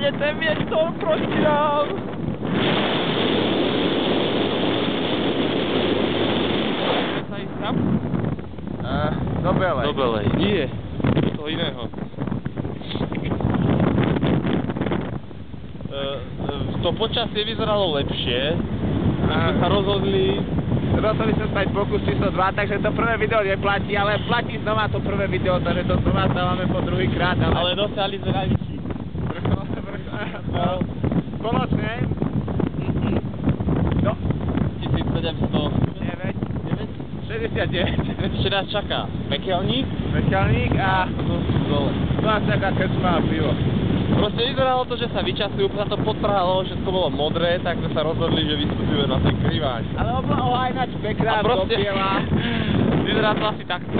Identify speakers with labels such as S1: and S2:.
S1: jede ten vietor proti nám. Sa ísť tam?
S2: Do Belej.
S1: Do Belej. Nie. Do toho iného. To počasie vyzeralo lepšie. My sme sa rozhodli
S2: sa stať pokus číslo 2, takže to prvé video neplatí, ale platí znova to prvé video, takže to znova dávame po druhý krát.
S1: Ale dosiahli sme najvyšší.
S2: Spoločne. No. 69.
S1: Ešte nás čaká Mekelník
S2: a
S1: dole.
S2: tu nás čaká krčma a pivo.
S1: Proste vyzeralo to, že sa vyčasí, úplne sa to potrhalo, všetko bolo modré, tak sme sa rozhodli, že vystúpime na ten kriváč.
S2: Ale obloha ináč pekná,
S1: A proste
S2: dobiela.
S1: vyzerá to asi takto.